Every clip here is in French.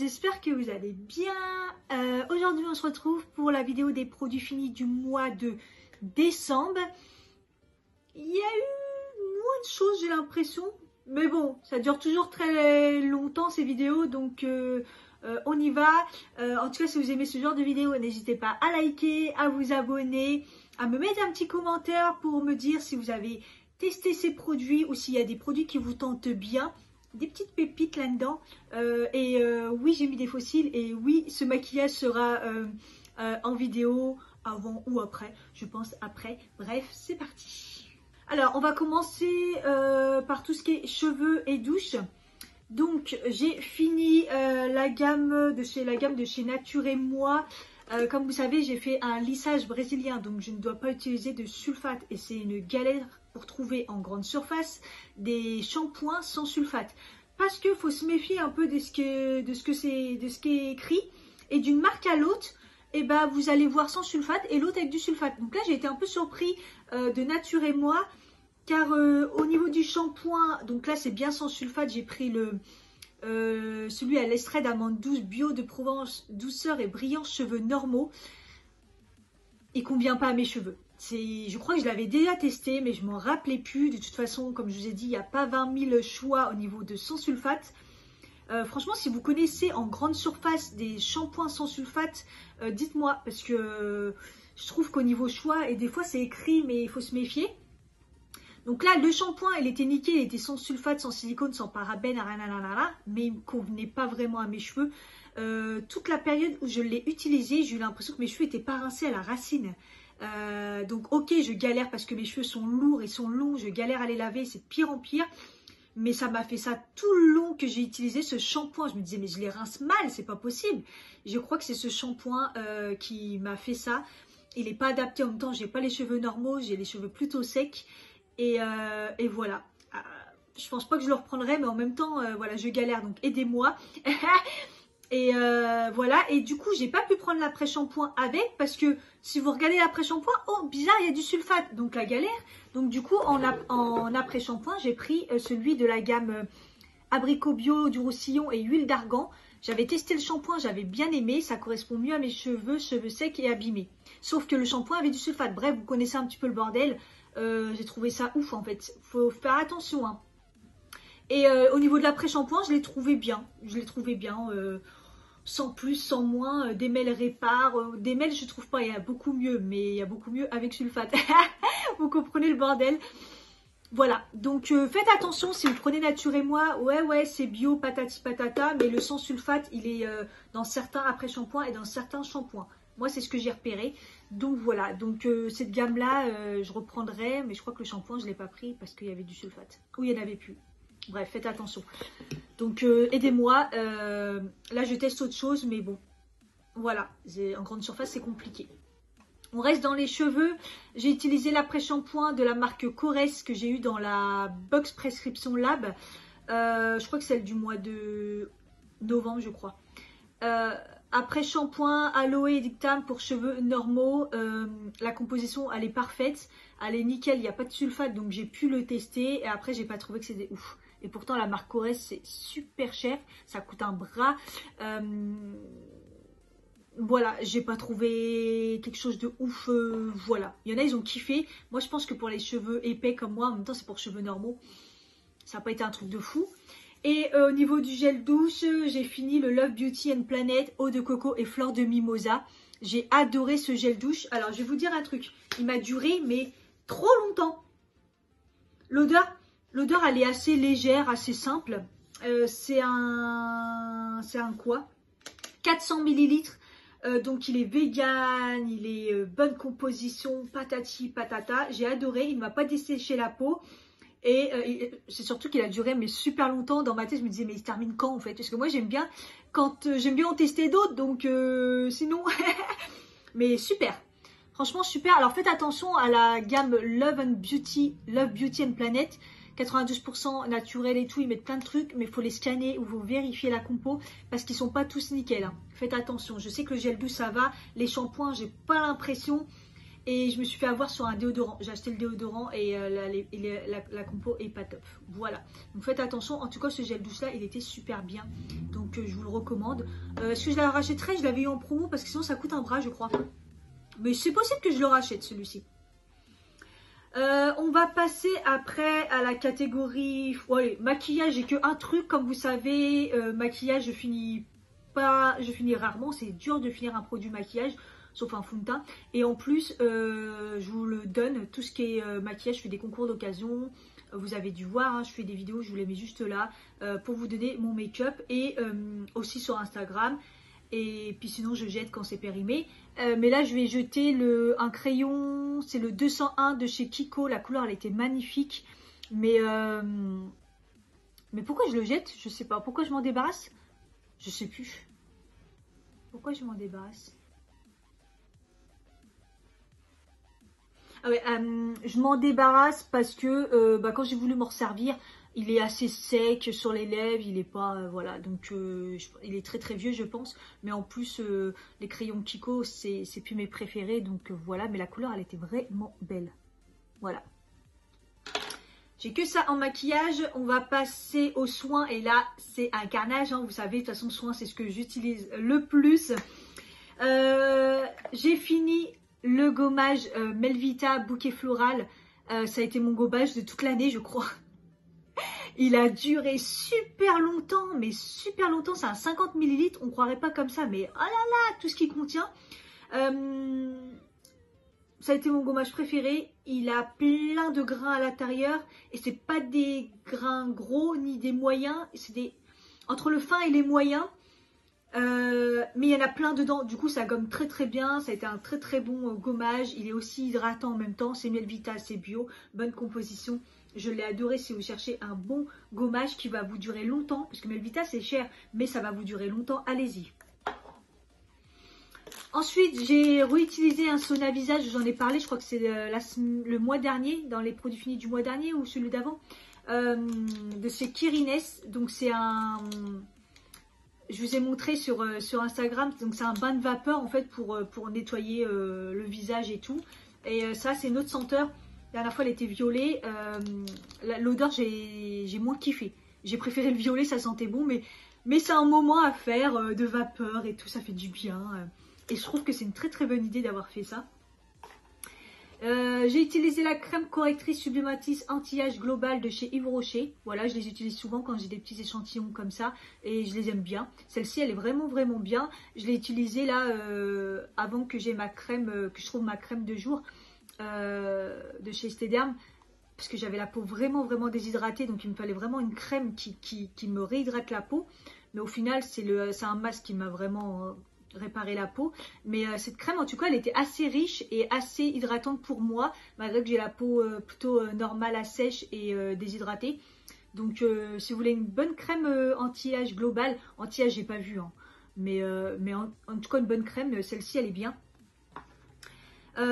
j'espère que vous allez bien. Aujourd'hui on se retrouve pour la vidéo des produits finis du mois de décembre. Il y a eu moins de choses, j'ai l'impression, mais bon, ça dure toujours très longtemps ces vidéos, donc on y va. En tout cas, si vous aimez ce genre de vidéo, n'hésitez pas à liker, à vous abonner, à me mettre un petit commentaire pour me dire si vous avez testé ces produits ou s'il y a des produits qui vous tentent bien. Des petites pépites là-dedans. Oui, j'ai mis des fossiles et oui, ce maquillage sera en vidéo avant ou après. Je pense après. Bref, c'est parti. Alors, on va commencer par tout ce qui est cheveux et douche. Donc, j'ai fini la gamme de chez Nature et Moi. Comme vous savez, j'ai fait un lissage brésilien, donc je ne dois pas utiliser de sulfate et c'est une galère pour trouver en grande surface des shampoings sans sulfate. Parce qu'il faut se méfier un peu de ce qui est écrit. Et d'une marque à l'autre, eh ben, vous allez voir sans sulfate et l'autre avec du sulfate. Donc là, j'ai été un peu surpris de Nature et Moi, car au niveau du shampoing, donc là c'est bien sans sulfate, j'ai pris celui à l'extrait d'amande douce bio de Provence, douceur et brillance cheveux normaux. Il convient pas à mes cheveux. Je crois que je l'avais déjà testé, mais je m'en rappelais plus. De toute façon, comme je vous ai dit, il n'y a pas 20 000 choix au niveau de sans sulfate. Franchement, si vous connaissez en grande surface des shampoings sans sulfate, dites-moi, parce que je trouve qu'au niveau choix, et des fois c'est écrit, mais il faut se méfier. Donc là, le shampoing, il était nickel, il était sans sulfate, sans silicone, sans parabènes, mais il ne me convenait pas vraiment à mes cheveux. Toute la période où je l'ai utilisé, j'ai eu l'impression que mes cheveux n'étaient pas rincés à la racine. Donc ok, je galère parce que mes cheveux sont lourds et sont longs, je galère à les laver, c'est de pire en pire. Mais ça m'a fait ça tout le long que j'ai utilisé ce shampoing. Je me disais, mais je les rince mal, c'est pas possible. Je crois que c'est ce shampoing qui m'a fait ça. Il n'est pas adapté en même temps, j'ai pas les cheveux normaux, j'ai les cheveux plutôt secs. Et voilà. Je pense pas que je le reprendrai, mais en même temps, voilà, je galère, donc aidez-moi. Et voilà, et du coup j'ai pas pu prendre l'après-shampoing avec parce que si vous regardez l'après-shampoing, oh bizarre, il y a du sulfate, donc la galère. Donc du coup en après-shampoing j'ai pris celui de la gamme abricot bio du Roussillon et huile d'argan. J'avais testé le shampoing, j'avais bien aimé, ça correspond mieux à mes cheveux secs et abîmés. Sauf que le shampoing avait du sulfate, bref vous connaissez un petit peu le bordel. J'ai trouvé ça ouf en fait, faut faire attention hein. Et au niveau de l'après-shampoing, je l'ai trouvé bien. Sans plus, sans moins, des mêles répare. Des mêles, je trouve pas, il y a beaucoup mieux, mais il y a beaucoup mieux avec sulfate. Vous comprenez le bordel. Voilà, donc faites attention si vous prenez Nature et Moi. Ouais, c'est bio, patati patata, mais le sans sulfate, il est dans certains après-shampoings et dans certains shampoings. Moi, c'est ce que j'ai repéré. Donc voilà, donc cette gamme-là, je reprendrai, mais je crois que le shampoing, je ne l'ai pas pris parce qu'il y avait du sulfate. Ou il n'y en avait plus. Bref, faites attention. Donc, aidez-moi. Là, je teste autre chose, mais bon. Voilà, en grande surface, c'est compliqué. On reste dans les cheveux. J'ai utilisé l'après-shampoing de la marque Corès que j'ai eu dans la box Prescription Lab. Je crois que c'est celle du mois de novembre, je crois. Après-shampoing aloe et dictame pour cheveux normaux. La composition, elle est parfaite. Elle est nickel, il n'y a pas de sulfate, donc j'ai pu le tester. Et après, j'ai pas trouvé que c'était ouf. Et pourtant, la marque Corès, c'est super cher. Ça coûte un bras. Voilà, j'ai pas trouvé quelque chose de ouf. Voilà. Il y en a, ils ont kiffé. Moi, je pense que pour les cheveux épais comme moi, en même temps, c'est pour cheveux normaux. Ça n'a pas été un truc de fou. Et au niveau du gel douche, j'ai fini le Love Beauty and Planet, eau de coco et fleur de mimosa. J'ai adoré ce gel douche. Alors, je vais vous dire un truc. Il m'a duré, mais trop longtemps. L'odeur, elle est assez légère, assez simple. C'est un quoi 400 ml. Donc, il est vegan, il est bonne composition, patati patata. J'ai adoré. Il ne m'a pas desséché la peau. Et c'est surtout qu'il a duré mais super longtemps. Dans ma tête, je me disais, mais il se termine quand en fait? Parce que moi, j'aime bien j'aime bien en tester d'autres. Donc, sinon, mais super. Franchement, super. Alors, faites attention à la gamme Love Beauty and Planet. 92% naturel et tout, ils mettent plein de trucs, mais il faut les scanner ou vous vérifier la compo parce qu'ils sont pas tous nickel. Hein. Faites attention. Je sais que le gel douche, ça va. Les shampoings, j'ai pas l'impression. Et je me suis fait avoir sur un déodorant. J'ai acheté le déodorant et la compo est pas top. Voilà. Donc faites attention. En tout cas, ce gel douche là, il était super bien. Donc je vous le recommande. Est-ce que je la rachèterai? Je l'avais eu en promo parce que sinon ça coûte un bras, je crois. Mais c'est possible que je le rachète celui-ci. On va passer après à la catégorie maquillage. J'ai que un truc, comme vous savez. Maquillage, je finis rarement. C'est dur de finir un produit maquillage, sauf un fond de teint. Et en plus, je vous le donne, tout ce qui est maquillage, je fais des concours d'occasion. Vous avez dû voir, hein, je fais des vidéos, je vous les mets juste là pour vous donner mon make-up. Et aussi sur Instagram. Et puis sinon je jette quand c'est périmé. Mais là je vais jeter un crayon, c'est le 201 de chez Kiko. La couleur elle était magnifique. Mais pourquoi je le jette? Je sais pas. Pourquoi je m'en débarrasse? Je sais plus. Pourquoi je m'en débarrasse? Ah ouais, je m'en débarrasse parce que quand j'ai voulu m'en resservir, il est assez sec sur les lèvres, il est pas, voilà, donc il est très très vieux je pense, mais en plus les crayons Kiko c'est plus mes préférés, donc voilà, mais la couleur elle était vraiment belle, voilà. J'ai que ça en maquillage. On va passer aux soins et là c'est un carnage, hein, vous savez, de toute façon soins c'est ce que j'utilise le plus. J'ai fini le gommage Melvita bouquet floral, ça a été mon gommage de toute l'année je crois. Il a duré super longtemps, mais super longtemps. C'est un 50 ml. On ne croirait pas comme ça, mais oh là là, tout ce qu'il contient. Ça a été mon gommage préféré. Il a plein de grains à l'intérieur. Et c'est pas des grains gros ni des moyens. C'est des entre le fin et les moyens. Mais il y en a plein dedans. Du coup, ça gomme très très bien. Ça a été un très très bon gommage. Il est aussi hydratant en même temps. C'est Melvita, c'est bio. Bonne composition. Je l'ai adoré si vous cherchez un bon gommage qui va vous durer longtemps. Parce que Melvita c'est cher, mais ça va vous durer longtemps. Allez-y. Ensuite, j'ai réutilisé un sauna visage. J'en ai parlé, je crois que c'est le mois dernier. Dans les produits finis du mois dernier ou celui d'avant. De chez Kirines. Donc c'est un... Je vous ai montré sur Instagram. Donc c'est un bain de vapeur en fait pour nettoyer le visage et tout. Et ça c'est une autre senteur. La dernière fois, elle était violet. L'odeur, j'ai moins kiffé. J'ai préféré le violet, ça sentait bon. Mais c'est un moment à faire de vapeur et tout. Ça fait du bien. Et je trouve que c'est une très très bonne idée d'avoir fait ça. J'ai utilisé la crème correctrice sublimatrice anti-âge global de chez Yves Rocher. Voilà, je les utilise souvent quand j'ai des petits échantillons comme ça. Et je les aime bien. Celle-ci, elle est vraiment vraiment bien. Je l'ai utilisée là avant que j'ai ma crème, que je trouve ma crème de jour. De chez Esthederm parce que j'avais la peau vraiment vraiment déshydratée, donc il me fallait vraiment une crème qui me réhydrate la peau, mais au final c'est un masque qui m'a vraiment réparé la peau, mais cette crème en tout cas elle était assez riche et assez hydratante pour moi, malgré que j'ai la peau plutôt normale à sèche et déshydratée. Donc si vous voulez une bonne crème anti-âge globale, anti-âge j'ai pas vu, hein, mais en tout cas une bonne crème, celle-ci elle est bien.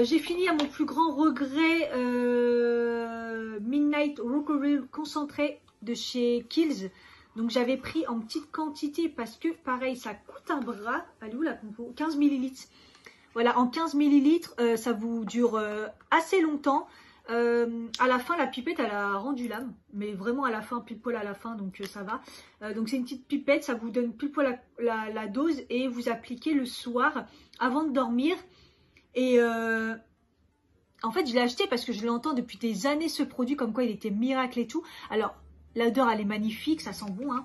J'ai fini à mon plus grand regret Midnight Rockabilly concentré de chez Kiehl's. Donc j'avais pris en petite quantité parce que pareil ça coûte un bras. Elle est où la compo? 15 ml. Voilà, en 15 ml ça vous dure assez longtemps. À la fin la pipette elle a rendu l'âme. Mais vraiment à la fin, pile poil à la fin, donc ça va. Donc c'est une petite pipette, ça vous donne pile poil la dose et vous appliquez le soir avant de dormir. Et en fait je l'ai acheté parce que je l'entends depuis des années ce produit, comme quoi il était miracle et tout. Alors l'odeur elle est magnifique, ça sent bon, hein.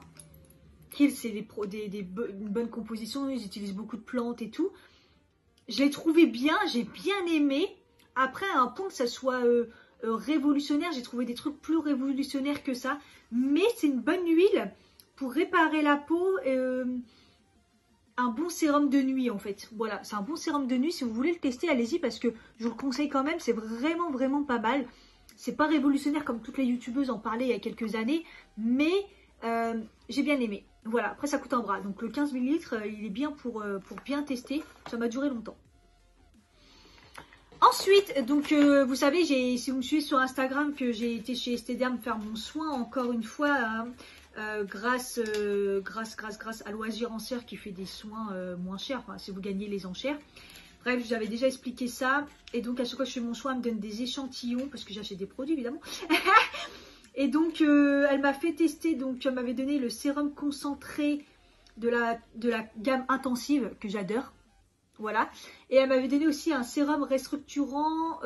Kiehl's c'est une bonne composition, ils utilisent beaucoup de plantes et tout. Je l'ai trouvé bien, j'ai bien aimé. Après à un point que ça soit révolutionnaire, j'ai trouvé des trucs plus révolutionnaires que ça. Mais c'est une bonne huile pour réparer la peau. Un bon sérum de nuit en fait, voilà, c'est un bon sérum de nuit. Si vous voulez le tester, allez-y parce que je vous le conseille quand même, c'est vraiment vraiment pas mal. C'est pas révolutionnaire comme toutes les youtubeuses en parlaient il y a quelques années, mais j'ai bien aimé. Voilà, après ça coûte un bras, donc le 15 ml il est bien pour bien tester, ça m'a duré longtemps. Ensuite, donc vous savez, si vous me suivez sur Instagram, que j'ai été chez Esthederm faire mon soin encore une fois, hein, grâce à Loisir Enchères qui fait des soins moins chers, enfin, si vous gagnez les enchères. Bref, j'avais déjà expliqué ça. Et donc, à chaque fois que je fais mon choix, elle me donne des échantillons parce que j'achète des produits, évidemment. Et donc, elle m'a fait tester. Donc, elle m'avait donné le sérum concentré de la gamme intensive que j'adore. Voilà. Et elle m'avait donné aussi un sérum restructurant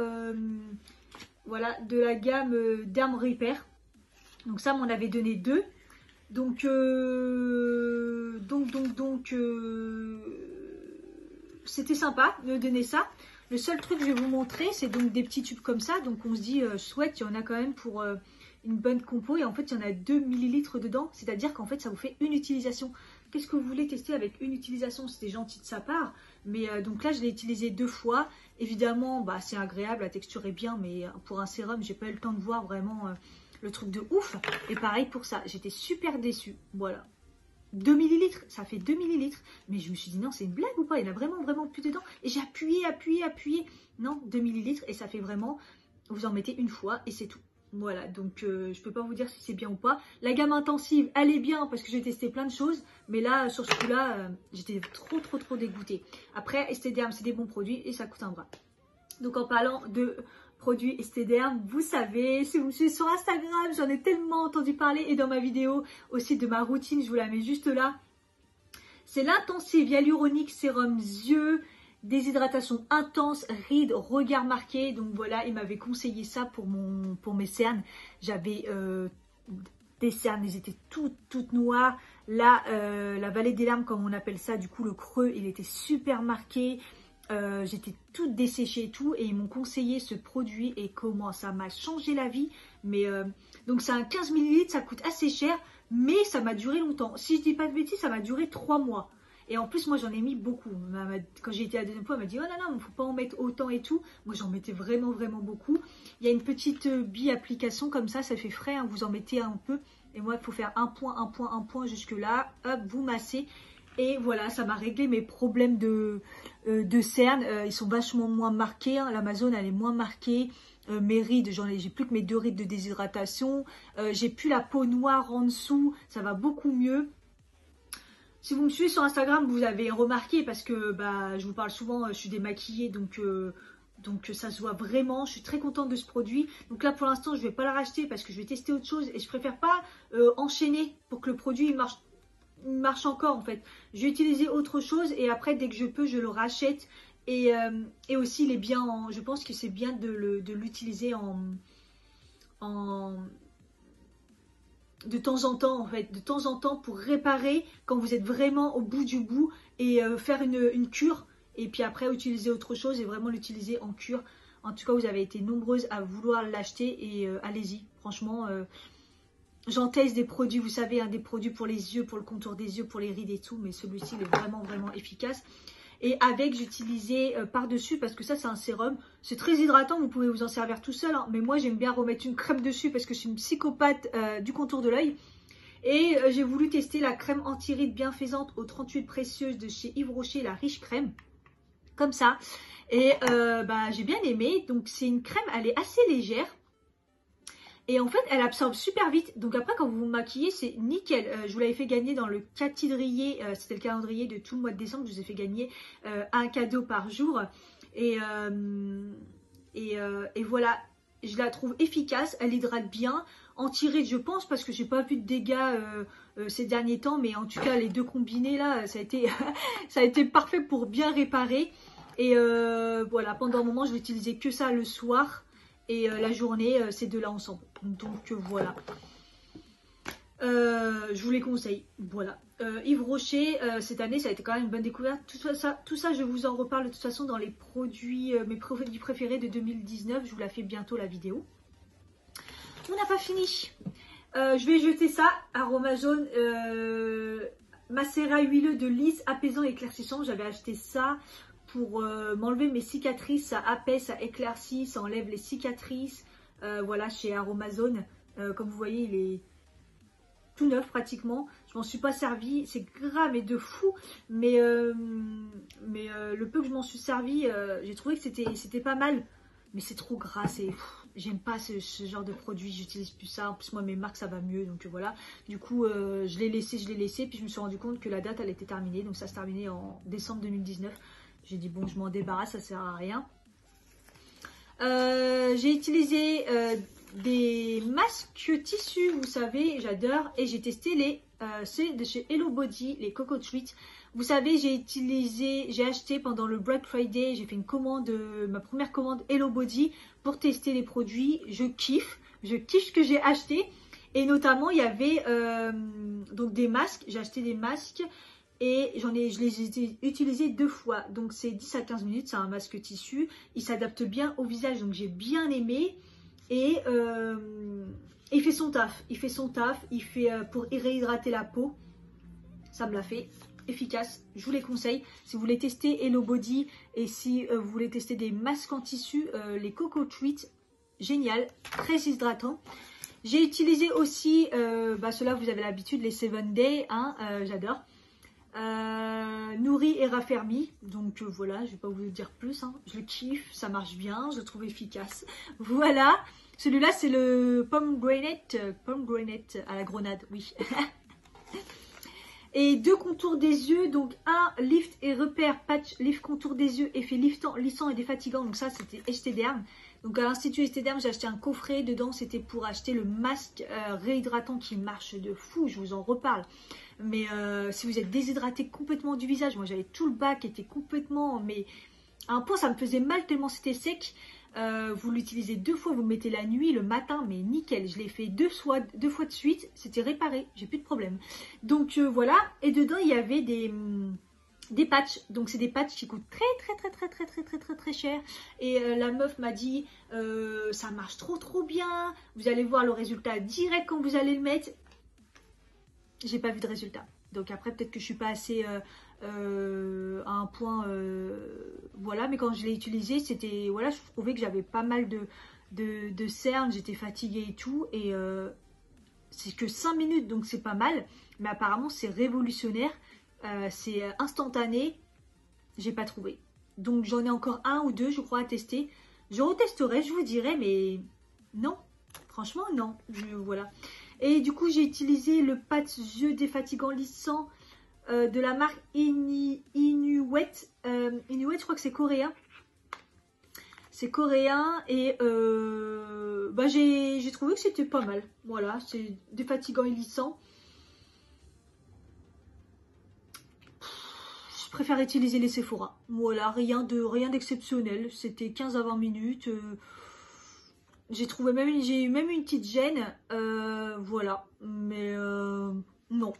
voilà, de la gamme Derm Repair. Donc, ça m'en avait donné 2. Donc, c'était sympa de me donner ça. Le seul truc que je vais vous montrer, c'est donc des petits tubes comme ça. Donc on se dit, chouette, il y en a quand même pour une bonne compo. Et en fait, il y en a 2 millilitres dedans. C'est-à-dire qu'en fait, ça vous fait une utilisation. Qu'est-ce que vous voulez tester avec une utilisation? C'était gentil de sa part. Mais donc là, je l'ai utilisé 2 fois. Évidemment, bah, c'est agréable, la texture est bien. Mais pour un sérum, j'ai pas eu le temps de voir vraiment le truc de ouf. Et pareil pour ça, j'étais super déçue. Voilà. 2 millilitres, ça fait 2 millilitres. Mais je me suis dit, non, c'est une blague ou pas? Il y en a vraiment plus dedans. Et j'ai appuyé. Non, 2 millilitres. Et ça fait vraiment, vous en mettez une fois et c'est tout. Voilà, donc je peux pas vous dire si c'est bien ou pas. La gamme intensive, elle est bien parce que j'ai testé plein de choses. Mais là, sur ce coup-là, j'étais trop dégoûtée. Après, Esthederm, c'est des bons produits et ça coûte un bras. Donc en parlant de produits Esthederm, vous savez, si vous me suivez sur Instagram, j'en ai tellement entendu parler. Et dans ma vidéo aussi de ma routine, je vous la mets juste là. C'est l'intensive hyaluronique sérum yeux, déshydratation intense, rides, regard marqué. Donc voilà, il m'avait conseillé ça pour mes cernes. J'avais des cernes, elles étaient toutes noires. Là, la vallée des larmes, comme on appelle ça, du coup le creux, il était super marqué. J'étais toute desséchée et tout, et ils m'ont conseillé ce produit et comment ça m'a changé la vie. Mais donc c'est un 15 ml, ça coûte assez cher, mais ça m'a duré longtemps. Si je dis pas de bêtises, ça m'a duré 3 mois. Et en plus, moi j'en ai mis beaucoup. Quand j'ai été à la deuxième fois, elle m'a dit oh non, il ne faut pas en mettre autant et tout. Moi j'en mettais vraiment beaucoup. Il y a une petite bi-application comme ça fait frais, hein, vous en mettez un peu. Et moi il faut faire un point jusque là, hop, vous massez. Et voilà, ça m'a réglé mes problèmes de cernes. Ils sont vachement moins marqués. Hein. L'Amazon, elle est moins marquée. Mes rides, j'ai plus que mes 2 rides de déshydratation. J'ai plus la peau noire en dessous. Ça va beaucoup mieux. Si vous me suivez sur Instagram, vous avez remarqué parce que bah, je vous parle souvent, je suis démaquillée. Donc ça se voit vraiment. Je suis très contente de ce produit. Donc là, pour l'instant, je ne vais pas le racheter parce que je vais tester autre chose. Et je préfère pas enchaîner pour que le produit marche encore en fait. Je vais utiliser autre chose et après dès que je peux je le rachète et aussi il est bien je pense que c'est bien de l'utiliser de temps en temps en fait, de temps en temps pour réparer quand vous êtes vraiment au bout du bout et faire une cure et puis après utiliser autre chose et vraiment l'utiliser en cure. En tout cas vous avez été nombreuses à vouloir l'acheter et allez-y franchement. J'en teste des produits, vous savez, hein, des produits pour les yeux, pour le contour des yeux, pour les rides et tout. Mais celui-ci, il est vraiment efficace. Et avec, j'utilisais par-dessus, parce que ça, c'est un sérum. C'est très hydratant, vous pouvez vous en servir tout seul. Hein, mais moi, j'aime bien remettre une crème dessus, parce que je suis une psychopathe du contour de l'œil. Et j'ai voulu tester la crème anti-rides bienfaisante aux 38 précieuses de chez Yves Rocher, la riche crème. Comme ça. Et bah, j'ai bien aimé. Donc, c'est une crème, elle est assez légère. Et en fait, elle absorbe super vite. Donc après, quand vous vous maquillez, c'est nickel. Je vous l'avais fait gagner dans le calendrier. C'était le calendrier de tout le mois de décembre. Je vous ai fait gagner un cadeau par jour. Et voilà, je la trouve efficace. Elle hydrate bien. Anti-rides, je pense, parce que j'ai pas vu de dégâts ces derniers temps. Mais en tout cas, les deux combinés, là, ça a été, ça a été parfait pour bien réparer. Et voilà, pendant un moment, je vais utiliser que ça le soir. Et la journée, ces deux-là ensemble. Donc voilà. Je vous les conseille. Voilà. Yves Rocher, cette année, ça a été quand même une bonne découverte. Tout ça, je vous en reparle de toute façon dans les produits, mes produits préférés de 2019. Je vous la fais bientôt la vidéo. On n'a pas fini. Je vais jeter ça. Aromazone macérat huileux de lisse, apaisant et éclaircissant. J'avais acheté ça pour m'enlever mes cicatrices, ça apaise, ça éclaircit, ça enlève les cicatrices. Voilà, chez Aromazone. Comme vous voyez, il est tout neuf pratiquement. Je m'en suis pas servi, c'est grave et de fou. Mais le peu que je m'en suis servi, j'ai trouvé que c'était pas mal. Mais c'est trop gras, j'aime pas ce genre de produit, j'utilise plus ça. En plus, moi, mes marques, ça va mieux. Donc voilà. Du coup, je l'ai laissé. Puis je me suis rendu compte que la date, elle était terminée. Donc ça se terminait en décembre 2019. J'ai dit bon, je m'en débarrasse, ça sert à rien. J'ai utilisé des masques tissu, vous savez, j'adore. Et j'ai testé ceux de chez Hello Body, les Coco Treat. Vous savez, j'ai acheté pendant le Black Friday, j'ai fait une commande, ma première commande Hello Body pour tester les produits. Je kiffe ce que j'ai acheté. Et notamment, il y avait donc des masques. J'ai acheté des masques et je les ai utilisés 2 fois. Donc c'est 10 à 15 minutes, c'est un masque tissu. Il s'adapte bien au visage, donc j'ai bien aimé. Et il fait son taf. Il fait pour réhydrater la peau. Ça me l'a fait. Efficace, je vous les conseille. Si vous voulez tester Hello Body et si vous voulez tester des masques en tissu, les Coco Treat, génial, très hydratant. J'ai utilisé aussi, ceux-là vous avez l'habitude, les 7 Day, hein, j'adore. Nourri et raffermi, donc voilà, je vais pas vous le dire plus, hein. Je le kiffe, ça marche bien, je le trouve efficace. Voilà, celui-là c'est le pomegranate à la grenade, oui. Et 2 contours des yeux, donc un lift et repère patch lift contour des yeux, effet liftant, lissant et défatigant. Donc ça c'était Estederm. Donc à l'Institut Estederm, j'ai acheté un coffret. Dedans c'était pour acheter le masque réhydratant qui marche de fou, je vous en reparle. Mais si vous êtes déshydraté complètement du visage, moi j'avais tout le bas qui était complètement, mais à un point ça me faisait mal tellement c'était sec. Vous l'utilisez 2 fois, vous le mettez la nuit, le matin, mais nickel. Je l'ai fait 2 fois de suite, c'était réparé, j'ai plus de problème. Donc voilà, et dedans il y avait des patchs. Donc c'est des patchs qui coûtent très cher. Et la meuf m'a dit ça marche trop bien. Vous allez voir le résultat direct quand vous allez le mettre. J'ai pas vu de résultat. Donc après peut-être que je suis pas assez à un point, voilà, mais quand je l'ai utilisé, c'était, voilà, je trouvais que j'avais pas mal de cernes, j'étais fatiguée et tout, et c'est que 5 minutes, donc c'est pas mal, mais apparemment c'est révolutionnaire, c'est instantané, j'ai pas trouvé. Donc j'en ai encore 1 ou 2, je crois, à tester. Je retesterai, je vous dirai, mais non, franchement non, voilà. Et du coup j'ai utilisé le patch yeux défatigant lissant de la marque Inuet. Inuet, je crois que c'est coréen. C'est coréen et j'ai trouvé que c'était pas mal. Voilà, c'est défatigant et lissant. Je préfère utiliser les Sephora. Voilà, rien d'exceptionnel. C'était 15 à 20 minutes. J'ai eu même une petite gêne. Voilà, mais non,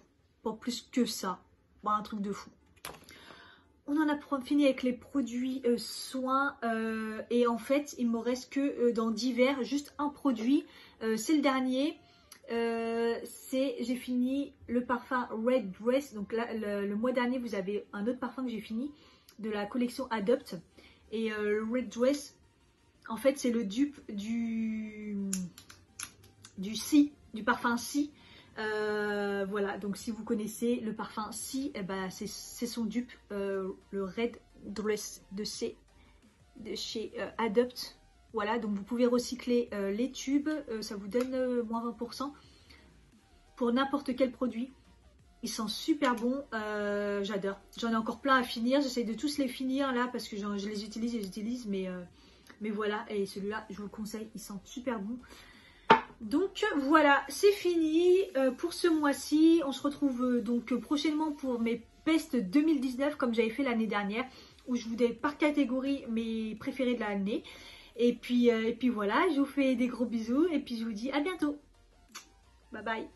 pas plus que ça. Bon, un truc de fou. On en a fini avec les produits soins et en fait il me reste que dans divers juste un produit, c'est le dernier, j'ai fini le parfum Red Dress. Donc là le mois dernier vous avez un autre parfum que j'ai fini de la collection Adopt, et le Red Dress en fait c'est le dupe du parfum Si. Voilà, donc si vous connaissez le parfum Si, eh ben, c'est son dupe, le Red Dress de chez Adopt. Voilà, donc vous pouvez recycler les tubes, ça vous donne moins 20% pour n'importe quel produit. Ils sont super bons, j'adore. J'en ai encore plein à finir, j'essaie de tous les finir là parce que je les utilise, mais voilà, et celui-là je vous le conseille, ils sont super bons. Donc voilà, c'est fini pour ce mois-ci. On se retrouve donc prochainement pour mes Pest 2019 comme j'avais fait l'année dernière, où je vous donne par catégorie mes préférés de l'année. Et puis voilà, je vous fais des gros bisous et puis je vous dis à bientôt. Bye bye.